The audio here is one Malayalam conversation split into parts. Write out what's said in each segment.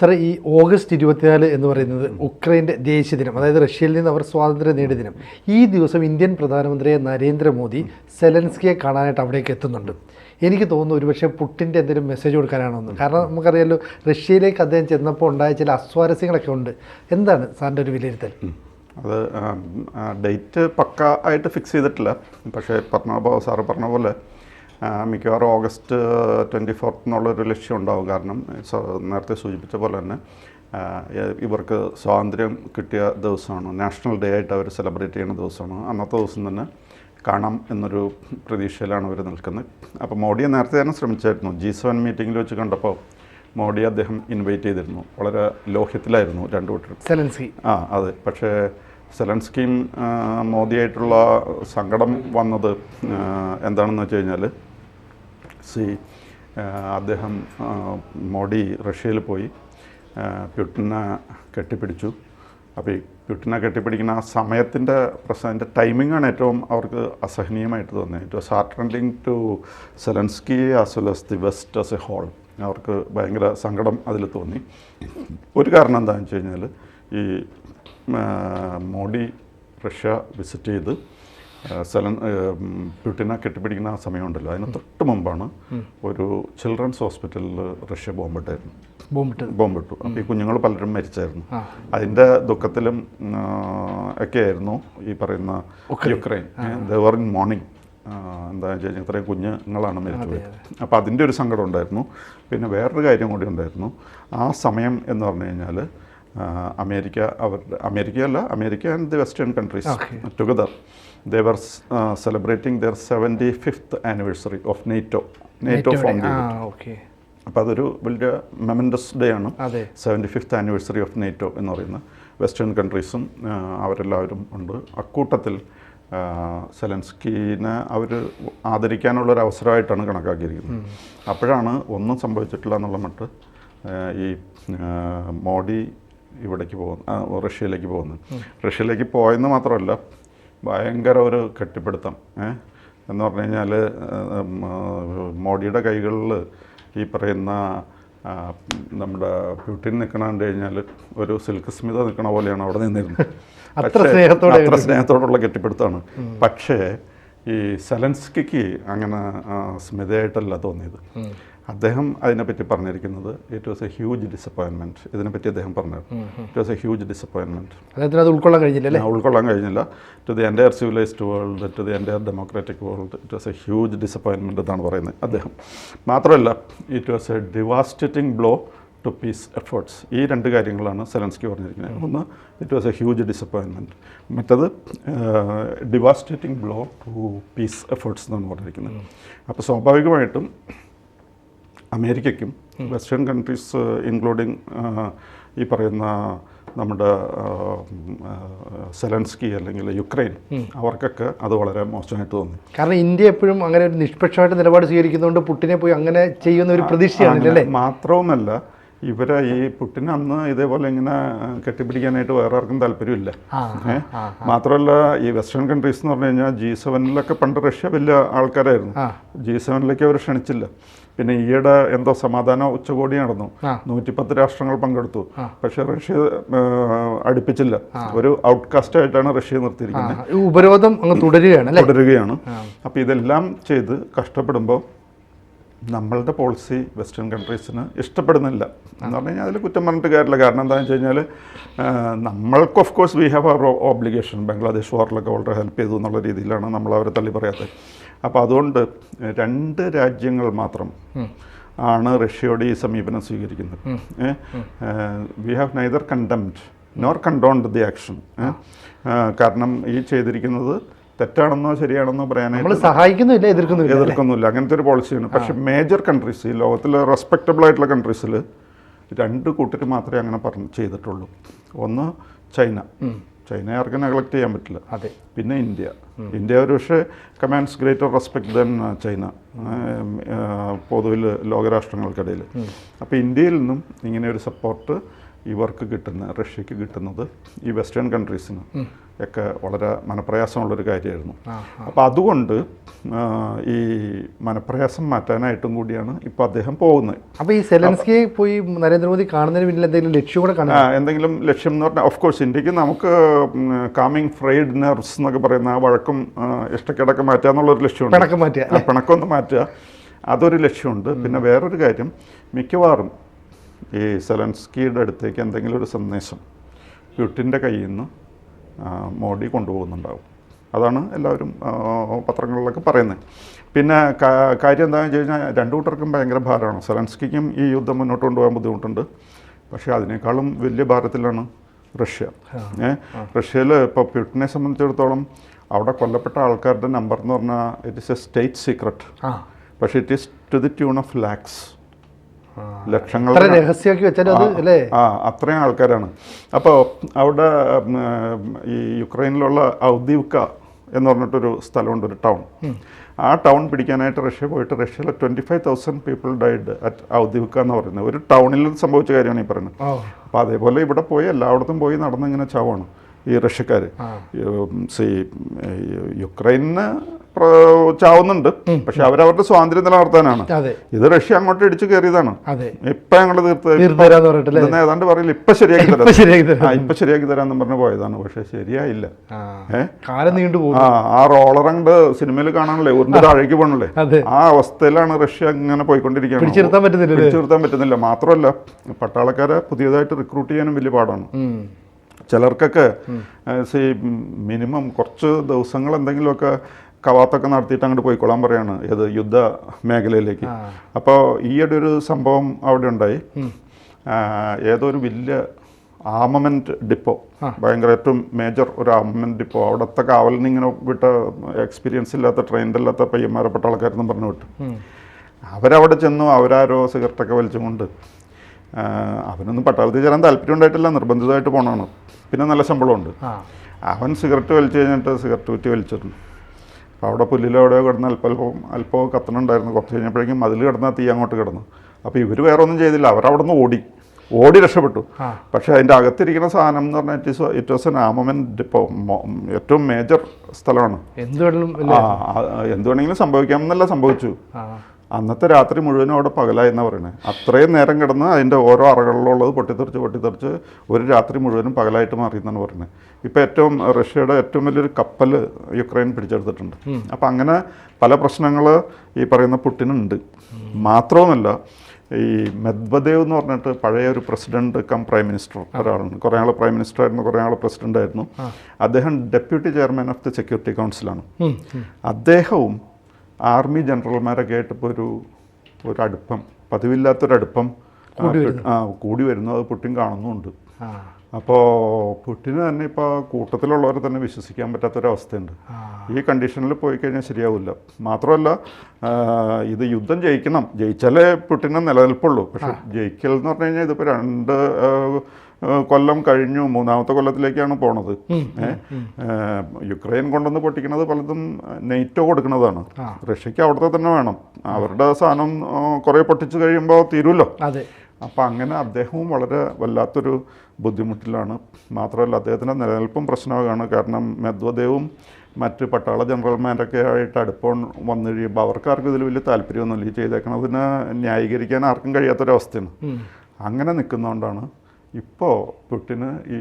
സാറേ, ഈ ഓഗസ്റ്റ് 24 എന്ന് പറയുന്നത് ഉക്രൈൻ്റെ ദേശീയ ദിനം, അതായത് റഷ്യയിൽ നിന്ന് അവർ സ്വാതന്ത്ര്യം നേടിയ ദിനം. ഈ ദിവസം ഇന്ത്യൻ പ്രധാനമന്ത്രിയെ നരേന്ദ്രമോദി സെലൻസ്കിയെ കാണാനായിട്ട് അവിടേക്ക് എത്തുന്നുണ്ട്. എനിക്ക് തോന്നുന്നു ഒരുപക്ഷെ പുട്ടിൻ്റെ എന്തെങ്കിലും മെസ്സേജ് കൊടുക്കാനാണെന്ന്. കാരണം നമുക്കറിയാമല്ലോ, റഷ്യയിലേക്ക് അദ്ദേഹം ചെന്നപ്പോൾ ഉണ്ടായ ചില അസ്വാരസ്യങ്ങളൊക്കെ ഉണ്ട്. എന്താണ് സാറിൻ്റെ ഒരു വിലയിരുത്തൽ? അത് ഡേറ്റ് പക്ക ആയിട്ട് ഫിക്സ് ചെയ്തിട്ടില്ല. പക്ഷേ സാറ് പറഞ്ഞ പോലെ മിക്കവാറും ഓഗസ്റ്റ് 24 എന്നുള്ളൊരു ലക്ഷ്യം ഉണ്ടാവും. കാരണം നേരത്തെ സൂചിപ്പിച്ച പോലെ തന്നെ ഇവർക്ക് സ്വാതന്ത്ര്യം കിട്ടിയ ദിവസമാണ്, നാഷണൽ ഡേ ആയിട്ട് അവർ സെലിബ്രേറ്റ് ചെയ്യുന്ന ദിവസമാണ്. അന്നത്തെ ദിവസം തന്നെ കാണാം എന്നൊരു പ്രതീക്ഷയിലാണ് അവർ നിൽക്കുന്നത്. അപ്പോൾ മോഡിയെ നേരത്തെ തന്നെ ശ്രമിച്ചായിരുന്നു. G7 മീറ്റിങ്ങിൽ വെച്ച് കണ്ടപ്പോൾ മോഡി അദ്ദേഹം ഇൻവൈറ്റ് ചെയ്തിരുന്നു. വളരെ ലോഹ്യത്തിലായിരുന്നു രണ്ടു കൂട്ടരും. സെലൻസ്കി അതെ. പക്ഷേ സെലൻസ്കിയും മോദിയായിട്ടുള്ള സങ്കടം വന്നത് എന്താണെന്ന് വെച്ച് കഴിഞ്ഞാൽ, അദ്ദേഹം മോഡി റഷ്യയിൽ പോയി പ്യൂട്ടിനെ കെട്ടിപ്പിടിച്ചു. അപ്പോൾ ഈ പ്യൂട്ടിനെ കെട്ടിപ്പിടിക്കുന്ന ആ സമയത്തിൻ്റെ പ്രശ്നത്തിൻ്റെ ടൈമിങ്ങാണ് ഏറ്റവും അവർക്ക് അസഹനീയമായിട്ട് തോന്നിയത്. It was heartrending to Zelensky as well as the west as a whole. അവർക്ക് ഭയങ്കര സങ്കടം അതിൽ തോന്നി. ഒരു കാരണം എന്താണെന്ന് വെച്ച് കഴിഞ്ഞാൽ, ഈ മോഡി റഷ്യ വിസിറ്റ് ചെയ്ത് പ്യൂട്ടിനെ കെട്ടിപ്പിടിക്കുന്ന ആ സമയമുണ്ടല്ലോ, അതിന് തൊട്ട് മുമ്പാണ് ഒരു ചിൽഡ്രൻസ് ഹോസ്പിറ്റലിൽ റഷ്യ ബോംബിട്ടായിരുന്നു. ബോംബിട്ടു. അപ്പോൾ ഈ കുഞ്ഞുങ്ങൾ പലരും മരിച്ചായിരുന്നു. അതിൻ്റെ ദുഃഖത്തിലും ഒക്കെയായിരുന്നു ഈ പറയുന്ന യുക്രൈൻ. ദർ ഇൻ മോർണിംഗ് എന്താണെന്ന് വെച്ച് കഴിഞ്ഞാൽ ഇത്രയും കുഞ്ഞുങ്ങളാണ് മരിച്ചുപോയത്. അപ്പോൾ അതിൻ്റെ ഒരു സങ്കടം ഉണ്ടായിരുന്നു. പിന്നെ വേറൊരു കാര്യം കൂടി ഉണ്ടായിരുന്നു. ആ സമയം എന്ന് പറഞ്ഞു കഴിഞ്ഞാൽ America and the western countries together they were celebrating their 75th anniversary of NATO form ചെയ്തു. അപ്പോൾ അതൊരു വലിയ മെമൻഡസ് ഡേ ആണ്. 75th ആനിവേഴ്സറി ഓഫ് നേറ്റോ എന്ന് പറയുന്നത്. വെസ്റ്റേൺ കൺട്രീസും അവരെല്ലാവരും ഉണ്ട്. അക്കൂട്ടത്തിൽ സെലൻസ്കീനെ അവർ ആദരിക്കാനുള്ളൊരു അവസരമായിട്ടാണ് കണക്കാക്കിയിരിക്കുന്നത്. അപ്പോഴാണ് ഒന്നും സംഭവിച്ചിട്ടില്ല എന്നുള്ള മട്ട് ഈ മോഡി ഇവിടേക്ക് റഷ്യയിലേക്ക് പോകുന്നത്. റഷ്യയിലേക്ക് പോയെന്ന് മാത്രമല്ല, ഭയങ്കര ഒരു കെട്ടിപ്പിടുത്തം എന്ന് പറഞ്ഞു കഴിഞ്ഞാൽ, മോഡിയുടെ കൈകളിൽ ഈ പറയുന്ന നമ്മുടെ പ്യൂട്ടിൻ നിൽക്കണ കഴിഞ്ഞാൽ ഒരു സിൽക്ക് സ്മിത നിൽക്കണ പോലെയാണ് അവിടെ നിന്നിരുന്നത്. അത്ര സ്നേഹത്തോടുള്ള കെട്ടിപ്പിടുത്തമാണ്. പക്ഷേ ഈ സെലൻസ്കിക്ക് അങ്ങനെ സ്മിതയായിട്ടല്ല തോന്നിയത്. അദ്ദേഹം അതിനെപ്പറ്റി പറഞ്ഞിരിക്കുന്നത് it was a huge disappointment. ഇതിനെപ്പറ്റി അദ്ദേഹം പറഞ്ഞത് it was a huge disappointment. അദ്ദേഹത്തിന് അത് ഉൾക്കൊള്ളാൻ കഴിഞ്ഞില്ല. To the entire civilized world, to the entire democratic world it was a huge disappointment എന്നാണ് പറയുന്നത് അദ്ദേഹം. മാത്രമല്ല, it was a devastating blow to peace efforts. ഈ രണ്ട് കാര്യങ്ങളാണ് സെലൻസ്കി പറഞ്ഞിരിക്കുന്നത്. ഒന്ന്, it was a huge disappointment. മറ്റത് devastating blow to peace efforts എന്നാണ് പറഞ്ഞിരിക്കുന്നത്. അപ്പോൾ സ്വാഭാവികമായിട്ടും അമേരിക്കയ്ക്കും വെസ്റ്റേൺ കൺട്രീസ് ഇൻക്ലൂഡിങ് ഈ പറയുന്ന നമ്മുടെ സെലൻസ്കി അല്ലെങ്കിൽ യുക്രൈൻ, അവർക്കൊക്കെ അത് വളരെ മോശമായിട്ട് തോന്നി. കാരണം ഇന്ത്യ എപ്പോഴും അങ്ങനെ ഒരു നിഷ്പക്ഷമായിട്ട് നിലപാട് സ്വീകരിക്കുന്നതുകൊണ്ട് പുട്ടിനെ പോയി അങ്ങനെ ചെയ്യുന്ന ഒരു പ്രതീക്ഷയാണ്. മാത്രവുമല്ല, ഇവരെ ഈ പുട്ടിനെ അന്ന് ഇതേപോലെ ഇങ്ങനെ കെട്ടിപ്പിടിക്കാനായിട്ട് വേറെ ആർക്കും താല്പര്യമില്ല. മാത്രമല്ല, ഈ വെസ്റ്റേൺ കൺട്രീസ് എന്ന് പറഞ്ഞു കഴിഞ്ഞാൽ G7 പണ്ട് റഷ്യ വലിയ ആൾക്കാരായിരുന്നു. G7 അവർ ക്ഷണിച്ചില്ല. പിന്നെ ഈയിടെ എന്തോ സമാധാന ഉച്ചകോടി നടന്നു, 110 രാഷ്ട്രങ്ങൾ പങ്കെടുത്തു. പക്ഷെ റഷ്യ അടുപ്പിച്ചില്ല. ഒരു ഔട്ട്കാസ്റ്റ് ആയിട്ടാണ് റഷ്യ നിർത്തിയിരിക്കുന്നത്. ഉപരോധം തുടരുകയാണ്. അപ്പോൾ ഇതെല്ലാം ചെയ്ത് കഷ്ടപ്പെടുമ്പോൾ നമ്മളുടെ പോളിസി വെസ്റ്റേൺ കൺട്രീസിന് ഇഷ്ടപ്പെടുന്നില്ല എന്ന് പറഞ്ഞു കഴിഞ്ഞാൽ അതിൽ കുറ്റം പറഞ്ഞിട്ട് കാര്യമില്ല. കാരണം എന്താണെന്ന് വെച്ച് കഴിഞ്ഞാൽ, നമ്മൾക്ക് of course we have our obligation. Bangladesh വാറിലൊക്കെ വളരെ ഹെൽപ്പ് ചെയ്തു എന്നുള്ള രീതിയിലാണ് നമ്മൾ അവരെ തള്ളി പറയാത്തത്. അപ്പോൾ അതുകൊണ്ട് 2 രാജ്യങ്ങൾ മാത്രം ആണ് റഷ്യയോട് ഈ സമീപനം സ്വീകരിക്കുന്നത്. We have neither condemned nor condoned the action. കാരണം ഈ ചെയ്തിരിക്കുന്നത് തെറ്റാണെന്നോ ശരിയാണെന്നോ പറയാനായിട്ട് സഹായിക്കുന്നില്ല, എതിർക്കുന്നില്ല. അങ്ങനത്തെ ഒരു പോളിസിയാണ്. പക്ഷേ മേജർ കൺട്രീസ്, ഈ ലോകത്തിലെ റെസ്പെക്റ്റബിൾ ആയിട്ടുള്ള കൺട്രീസിൽ 2 കൂട്ടർ മാത്രമേ അങ്ങനെ ചെയ്തിട്ടുള്ളൂ. ഒന്ന് ചൈനയെ ആർക്കും നെഗ്ലക്റ്റ് ചെയ്യാൻ പറ്റില്ല. പിന്നെ ഇന്ത്യ ഒരു പക്ഷേ commands greater respect than China പൊതുവിൽ ലോകരാഷ്ട്രങ്ങൾക്കിടയിൽ. അപ്പോൾ ഇന്ത്യയിൽ നിന്നും ഇങ്ങനെ ഒരു സപ്പോർട്ട് ഇവർക്ക് റഷ്യക്ക് കിട്ടുന്നത് ഈ വെസ്റ്റേൺ കൺട്രീസിന് ഒക്കെ വളരെ മനപ്രയാസമുള്ളൊരു കാര്യമായിരുന്നു. അപ്പോൾ അതുകൊണ്ട് ഈ മനപ്രയാസം മാറ്റാനായിട്ടും കൂടിയാണ് ഇപ്പോൾ അദ്ദേഹം പോകുന്നത്. അപ്പോൾ ഈ സെലൻസ്കിയെ പോയി നരേന്ദ്രമോദി കാണുന്നതിന് പിന്നിൽ എന്തെങ്കിലും ലക്ഷ്യം കൂടെ കാണുക? എന്തെങ്കിലും ലക്ഷ്യം എന്ന് പറഞ്ഞാൽ ഓഫ് കോഴ്സ് ഇന്ത്യക്ക് നമുക്ക് കാമിങ് ഫ്രൈഡ് നെർവ്സ് എന്നൊക്കെ പറയുന്ന ആ വഴക്കും ഇഷ്ടക്കേടൊക്കെ മാറ്റുക എന്നുള്ളൊരു ലക്ഷ്യമുണ്ട്. പിണക്കൊന്ന് മാറ്റുക, അതൊരു ലക്ഷ്യമുണ്ട്. പിന്നെ വേറൊരു കാര്യം, മിക്കവാറും ഈ സെലൻസ്കിയുടെ അടുത്തേക്ക് എന്തെങ്കിലും ഒരു സന്ദേശം പുടിൻ്റെ കയ്യിൽ നിന്ന് മോഡി കൊണ്ടുപോകുന്നുണ്ടാവും. അതാണ് എല്ലാവരും പത്രങ്ങളിലൊക്കെ പറയുന്നത്. പിന്നെ കാര്യം എന്താണെന്ന് വെച്ച് കഴിഞ്ഞാൽ രണ്ടു കൂട്ടർക്കും ഭയങ്കര ഭാരമാണ്. സെലൻസ്കിക്കും ഈ യുദ്ധം മുന്നോട്ട് കൊണ്ടുപോകാൻ ബുദ്ധിമുട്ടുണ്ട്. പക്ഷേ അതിനേക്കാളും വലിയ ഭാരത്തിലാണ് റഷ്യ. റഷ്യയിൽ ഇപ്പോൾ പുടിനെ സംബന്ധിച്ചിടത്തോളം അവിടെ കൊല്ലപ്പെട്ട ആൾക്കാരുടെ നമ്പർ എന്ന് പറഞ്ഞാൽ it is a state secret. പക്ഷേ it is to the tune of lakhs, ലക്ഷങ്ങൾ രഹസ്യമാക്കി വെച്ചാൽ അത്രയും ആൾക്കാരാണ്. അപ്പോൾ അവിടെ ഈ യുക്രൈനിലുള്ള ഔദ്യോഗിക എന്ന് പറഞ്ഞിട്ടൊരു സ്ഥലമുണ്ട്, ഒരു ടൗൺ. ആ ടൗൺ പിടിക്കാനായിട്ട് റഷ്യ പോയിട്ട് റഷ്യയിലെ 25,000 പീപ്പിൾ ഡൈഡ് അറ്റ് ഔദ്യോഗിക എന്ന് പറയുന്നത് ഒരു ടൗണിൽ സംഭവിച്ച കാര്യമാണ് ഈ പറയുന്നത്. അപ്പോൾ അതേപോലെ ഇവിടെ പോയി എല്ലായിടത്തും പോയി നടന്നിങ്ങനെ ചാവാണ് ഈ റഷ്യക്കാർ. യുക്രൈനിന് ചാവുന്നുണ്ട്, പക്ഷെ അവരവരുടെ സ്വാതന്ത്ര്യം നിലനിർത്താനാണ്. ഇത് റഷ്യ അങ്ങോട്ട് ഇടിച്ചു കയറിയതാണ്. ഇപ്പൊ ഞങ്ങള് തീർത്ത് ഏതാണ്ട് പറയില്ല, ഇപ്പൊ ശരിയാക്കി തരാന്ന് പറഞ്ഞ് പോയതാണ്. പക്ഷെ ശരിയായില്ല. ആ റോളറങ്ങ് സിനിമയിൽ കാണാനല്ലേ, ഉരുണ്ട് താഴേക്ക് പോകണല്ലേ, ആ അവസ്ഥയിലാണ് റഷ്യ ഇങ്ങനെ പോയിക്കൊണ്ടിരിക്കുകയാണ്. പിടിച്ചിരുത്താൻ പറ്റുന്നില്ല. മാത്രമല്ല പട്ടാളക്കാരെ പുതിയതായിട്ട് റിക്രൂട്ട് ചെയ്യാനും വലിയ പാടാണ്. ചിലർക്കൊക്കെ മിനിമം കുറച്ച് ദിവസങ്ങൾ എന്തെങ്കിലുമൊക്കെ കവാത്തൊക്കെ നടത്തിയിട്ട് അങ്ങോട്ട് പോയിക്കൊള്ളാൻ പറയാണ്, ഏത് യുദ്ധ മേഖലയിലേക്ക്. അപ്പോൾ ഈയിടെ ഒരു സംഭവം അവിടെ ഉണ്ടായി. ഏതോ ഒരു വലിയ ആർമമെൻറ്റ് ഡിപ്പോ, ഭയങ്കര ഏറ്റവും മേജർ ഒരു ആർമമെൻറ്റ് ഡിപ്പോ, അവിടുത്തെ കാവലിന് ഇങ്ങനെ വിട്ട എക്സ്പീരിയൻസ് ഇല്ലാത്ത ട്രെയിൻഡ് അല്ലാത്ത പയ്യന്മാരെ പട്ടാളക്കാരെന്നും പറഞ്ഞു വിട്ടു. അവരവിടെ ചെന്നു, അവരാരോ സിഗരറ്റൊക്കെ വലിച്ചുകൊണ്ട്, അവനൊന്നും പട്ടാളത്തിൽ ചേരാൻ താല്പര്യം ഉണ്ടായിട്ടില്ല, നിർബന്ധിതമായിട്ട് പോകണമാണ്. പിന്നെ നല്ല ശമ്പളമുണ്ട്. അവൻ സിഗരറ്റ് വലിച്ചു കഴിഞ്ഞിട്ട് സിഗരറ്റ് കുറ്റി വലിച്ചിരുന്നു. അപ്പോൾ അവിടെ പുല്ലിലവിടെ കിടന്ന് അല്പം കത്തണുണ്ടായിരുന്നു. കുറച്ച് കഴിഞ്ഞപ്പോഴേക്കും അതിൽ കിടന്ന തീ അങ്ങോട്ട് കിടന്നു. അപ്പോൾ ഇവർ വേറെ ഒന്നും ചെയ്തില്ല, അവരവിടെ നിന്ന് ഓടി രക്ഷപ്പെട്ടു. പക്ഷേ അതിൻ്റെ അകത്തിരിക്കുന്ന സാധനം എന്ന് പറഞ്ഞാൽ it was an armament depot, ഏറ്റവും മേജർ സ്ഥലമാണ്. എന്ത് വേണമെങ്കിലും സംഭവിക്കാമെന്നല്ല സംഭവിച്ചു. അന്നത്തെ രാത്രി മുഴുവനും അവിടെ പകലായി എന്നാണ് പറയുന്നത്. അത്രയും നേരം കിടന്ന് അതിൻ്റെ ഓരോ അറകളിലുള്ളത് പൊട്ടിത്തെറിച്ച് ഒരു രാത്രി മുഴുവനും പകലായിട്ട് മാറി എന്നാണ് പറയുന്നത്. ഇപ്പോൾ റഷ്യയുടെ ഏറ്റവും വലിയൊരു കപ്പൽ യുക്രൈൻ പിടിച്ചെടുത്തിട്ടുണ്ട്. അപ്പം അങ്ങനെ പല പ്രശ്നങ്ങൾ ഈ പറയുന്ന പുടിനുണ്ട്. മാത്രവുമല്ല, ഈ മെദ്വദേവ് എന്ന് പറഞ്ഞിട്ട് പഴയ ഒരു പ്രസിഡന്റ് കം പ്രൈം മിനിസ്റ്റർ ഒരാളാണ്. കുറേ ആൾ പ്രൈം മിനിസ്റ്റർ ആയിരുന്നു, കുറേ ആൾ പ്രസിഡന്റ് ആയിരുന്നു. അദ്ദേഹം deputy chairman of the security കൗൺസിലാണ്. അദ്ദേഹവും ആർമി ജനറൽമാരൊക്കെ ആയിട്ടിപ്പോൾ ഒരു അടുപ്പം, പതിവില്ലാത്തൊരടുപ്പം കൂടി വരുന്നു. അത് പുടിൻ കാണുന്നുമുണ്ട്. അപ്പോൾ പുടിന് തന്നെ ഇപ്പോൾ കൂട്ടത്തിലുള്ളവരെ തന്നെ വിശ്വസിക്കാൻ പറ്റാത്തൊരവസ്ഥയുണ്ട്. ഈ കണ്ടീഷനിൽ പോയി കഴിഞ്ഞാൽ ശരിയാവില്ല. മാത്രമല്ല, ഇത് യുദ്ധം ജയിച്ചാലേ പുടിന് നിലനിൽപ്പുള്ളൂ. പക്ഷെ ജയിക്കൽ എന്ന് പറഞ്ഞു കഴിഞ്ഞാൽ ഇതിപ്പോൾ 2 കൊല്ലം കഴിഞ്ഞു, 3ാമത്തെ കൊല്ലത്തിലേക്കാണ് പോണത്. യുക്രൈൻ കൊണ്ടുവന്ന് പൊട്ടിക്കുന്നത് പലതും നെയ്റ്റോ കൊടുക്കുന്നതാണ്. റഷ്യക്ക് അവിടുത്തെ തന്നെ വേണം. അവരുടെ സാധനം കുറേ പൊട്ടിച്ച് കഴിയുമ്പോൾ തീരുമല്ലോ. അപ്പം അങ്ങനെ അദ്ദേഹവും വളരെ വല്ലാത്തൊരു ബുദ്ധിമുട്ടിലാണ്. മാത്രമല്ല, അദ്ദേഹത്തിൻ്റെ നിലനിൽപ്പും പ്രശ്നമാകാണ്. കാരണം മെദ്വദേവും മറ്റ് പട്ടാള ജനറൽമാരൊക്കെ ആയിട്ട് അടുപ്പം വന്നു കഴിയുമ്പോൾ അവർക്കാർക്കും ഇതിൽ വലിയ താല്പര്യമൊന്നുമില്ല. ഈ ചെയ്തേക്കണതിന് ന്യായീകരിക്കാൻ ആർക്കും കഴിയാത്തൊരവസ്ഥയാണ്. അങ്ങനെ നിൽക്കുന്നതുകൊണ്ടാണ് ഇപ്പോൾ പുടിന് ഈ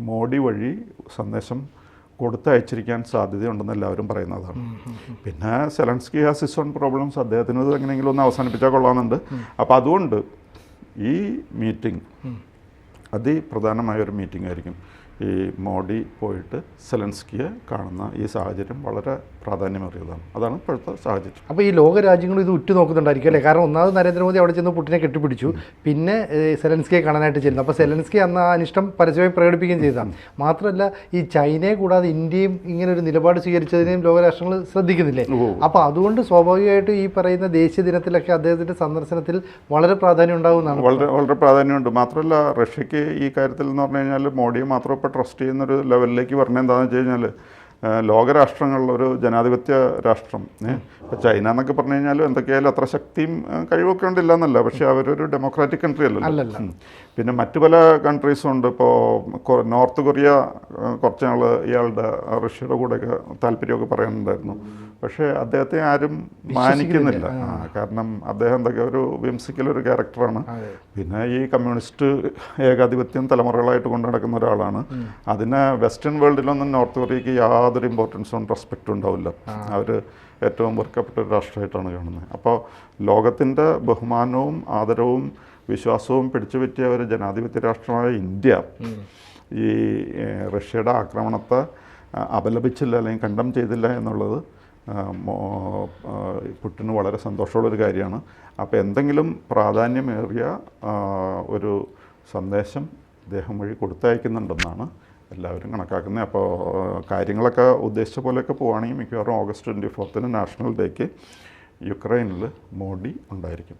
മോഡി വഴി സന്ദേശം കൊടുത്തയച്ചിരിക്കാൻ സാധ്യതയുണ്ടെന്ന് എല്ലാവരും പറയുന്നതാണ്. പിന്നെ Zelensky has his own problems, അദ്ദേഹത്തിന് ഇത് എങ്ങനെയെങ്കിലും ഒന്ന് അവസാനിപ്പിച്ചാൽ കൊള്ളാമെന്നുണ്ട്. അപ്പോൾ അതുകൊണ്ട് ഈ മീറ്റിംഗ് അതിപ്രധാനമായൊരു മീറ്റിംഗ് ആയിരിക്കും. ഈ മോഡി പോയിട്ട് സെലൻസ്കിയെ കാണുന്ന ഈ സാഹചര്യം വളരെ പ്രാധാന്യമേറിയതാണ്. അതാണ് ഇപ്പോഴത്തെ സാഹചര്യം. അപ്പോൾ ഈ ലോക രാജ്യങ്ങൾ ഇത് ഉറ്റുനോക്കുന്നുണ്ടായിരിക്കും അല്ലേ? കാരണം ഒന്നാമത് നരേന്ദ്രമോദി അവിടെ ചെന്ന് പുടിനെ കെട്ടിപ്പിടിച്ചു, പിന്നെ സെലൻസ്കിയെ കാണാനായിട്ട് ചെല്ലുന്നു. അപ്പോൾ സെലൻസ്കി അന്ന് ആ അനിഷ്ടം പരസ്യമായി പ്രകടിപ്പിക്കുകയും ചെയ്തതാണ്. മാത്രമല്ല, ഈ ചൈനയെ കൂടാതെ ഇന്ത്യയും ഇങ്ങനെ ഒരു നിലപാട് സ്വീകരിച്ചതിനെയും ലോകരാഷ്ട്രങ്ങൾ ശ്രദ്ധിക്കുന്നില്ലേ? അപ്പോൾ അതുകൊണ്ട് സ്വാഭാവികമായിട്ടും ഈ പറയുന്ന ദേശീയ ദിനത്തിലൊക്കെ അദ്ദേഹത്തിൻ്റെ സന്ദർശനത്തിൽ വളരെ പ്രാധാന്യം ഉണ്ടാകുന്നതാണ്. വളരെ പ്രാധാന്യമുണ്ട്. മാത്രമല്ല, റഷ്യക്ക് ഈ കാര്യത്തിൽ എന്ന് പറഞ്ഞു കഴിഞ്ഞാൽ മോഡിയെ മാത്രം ട്രസ്റ്റ് ചെയ്യുന്നൊരു ലെവലിലേക്ക് പറഞ്ഞത് എന്താണെന്ന് വെച്ച് കഴിഞ്ഞാൽ ലോകരാഷ്ട്രങ്ങളിൽ ഒരു ജനാധിപത്യ രാഷ്ട്രം, ഇപ്പോൾ ചൈന എന്നൊക്കെ പറഞ്ഞു കഴിഞ്ഞാൽ എന്തൊക്കെയായാലും അത്ര ശക്തിയും കഴിവൊക്കെ ഉണ്ടില്ല എന്നല്ല, പക്ഷേ അവരൊരു ഡെമോക്രാറ്റിക് കൺട്രി അല്ലല്ലോ. പിന്നെ മറ്റു പല കൺട്രീസും ഉണ്ട്. ഇപ്പോൾ നോർത്ത് കൊറിയ കുറച്ച് നാൾ ഇയാളുടെ റഷ്യയുടെ കൂടെയൊക്കെ താല്പര്യമൊക്കെ പറയാനുണ്ടായിരുന്നു. പക്ഷേ അദ്ദേഹത്തെ ആരും മാനിക്കുന്നില്ല. കാരണം അദ്ദേഹം എന്തൊക്കെ ഒരു വിംസിക്കലൊരു ക്യാരക്ടറാണ്. പിന്നെ ഈ കമ്മ്യൂണിസ്റ്റ് ഏകാധിപത്യം തലമുറകളായിട്ട് കൊണ്ടു നടക്കുന്ന ഒരാളാണ്. അതിന് വെസ്റ്റേൺ വേൾഡിലൊന്നും നോർത്ത് കൊറിയയ്ക്ക് യാതൊരു ഇമ്പോർട്ടൻസും റെസ്പെക്റ്റും ഉണ്ടാവില്ല. അവർ ഏറ്റവും വെറുക്കപ്പെട്ട ഒരു രാഷ്ട്രമായിട്ടാണ് കാണുന്നത്. അപ്പോൾ ലോകത്തിൻ്റെ ബഹുമാനവും ആദരവും വിശ്വാസവും പിടിച്ചു പറ്റിയ ഒരു ജനാധിപത്യ രാഷ്ട്രമായ ഇന്ത്യ ഈ റഷ്യയുടെ ആക്രമണത്തെ അപലപിച്ചില്ല അല്ലെങ്കിൽ കണ്ടം ചെയ്തില്ല എന്നുള്ളത് പുടിന് വളരെ സന്തോഷമുള്ളൊരു കാര്യമാണ്. അപ്പോൾ എന്തെങ്കിലും പ്രാധാന്യമേറിയ ഒരു സന്ദേശം ഇദ്ദേഹം വഴി കൊടുത്തയക്കുന്നുണ്ടെന്നാണ് എല്ലാവരും കണക്കാക്കുന്നത്. അപ്പോൾ കാര്യങ്ങളൊക്കെ ഉദ്ദേശിച്ച പോലെയൊക്കെ പോവുകയാണെങ്കിൽ മിക്കവാറും ഓഗസ്റ്റ് 24 നാഷണൽ ഡേക്ക് യുക്രൈനിൽ മോഡി ഉണ്ടായിരിക്കും.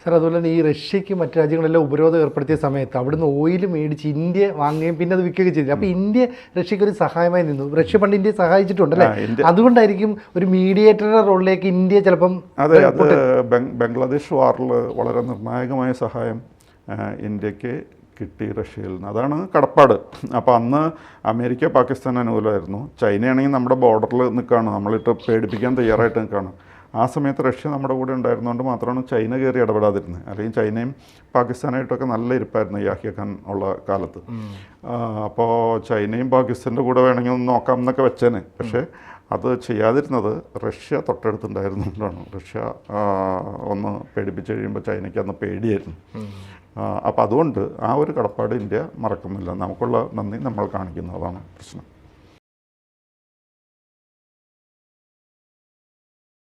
സാർ, അതുപോലെ തന്നെ ഈ റഷ്യക്ക് മറ്റു രാജ്യങ്ങളെല്ലാം ഉപരോധം ഏർപ്പെടുത്തിയ സമയത്ത് അവിടുന്ന് ഓയിൽ മേടിച്ച് ഇന്ത്യ വാങ്ങുകയും പിന്നെ അത് വിൽക്കുകയും ചെയ്തില്ല. അപ്പോൾ ഇന്ത്യ റഷ്യക്ക് ഒരു സഹായമായി നിന്നു. റഷ്യ പണ്ട് ഇന്ത്യയെ സഹായിച്ചിട്ടുണ്ടല്ലേ? അതുകൊണ്ടായിരിക്കും ഒരു മീഡിയേറ്ററുടെ റോളിലേക്ക് ഇന്ത്യ ചിലപ്പം. അതെ, അത് ബംഗ്ലാദേശ് വാറിൽ വളരെ നിർണായകമായ സഹായം ഇന്ത്യക്ക് കിട്ടി റഷ്യയിൽ നിന്ന്. അതാണ് കടപ്പാട്. അപ്പോൾ അന്ന് അമേരിക്ക പാകിസ്ഥാൻ അനുകൂലമായിരുന്നു. ചൈനയാണെങ്കിൽ നമ്മുടെ ബോർഡറിൽ നിൽക്കുകയാണ്, നമ്മളിട്ട് പേടിപ്പിക്കാൻ തയ്യാറായിട്ട് നിൽക്കുകയാണ്. ആ സമയത്ത് റഷ്യ നമ്മുടെ കൂടെ ഉണ്ടായിരുന്നുകൊണ്ട് മാത്രമാണ് ചൈന കയറി ഇടപെടാതിരുന്നത്. അല്ലെങ്കിൽ ചൈനയും പാകിസ്ഥാനായിട്ടൊക്കെ നല്ല ഇരിപ്പായിരുന്നു യാഹ്യ ഖാൻ ഉള്ള കാലത്ത്. അപ്പോൾ ചൈനയും പാകിസ്ഥാൻ്റെ കൂടെ വേണമെങ്കിൽ ഒന്ന് നോക്കാം എന്നൊക്കെ വെച്ചേനെ. പക്ഷേ അത് ചെയ്യാതിരുന്നത് റഷ്യ തൊട്ടടുത്തുണ്ടായിരുന്നുകൊണ്ടാണ്. റഷ്യ ഒന്ന് പേടിപ്പിച്ച് കഴിയുമ്പോൾ ചൈനയ്ക്ക് അന്ന് പേടിയായിരുന്നു. അപ്പോൾ അതുകൊണ്ട് ആ ഒരു കടപ്പാട് ഇന്ത്യ മറക്കുന്നില്ല. നമുക്കുള്ള നന്ദി നമ്മൾ കാണിക്കുന്നതാണ് പ്രശ്നം.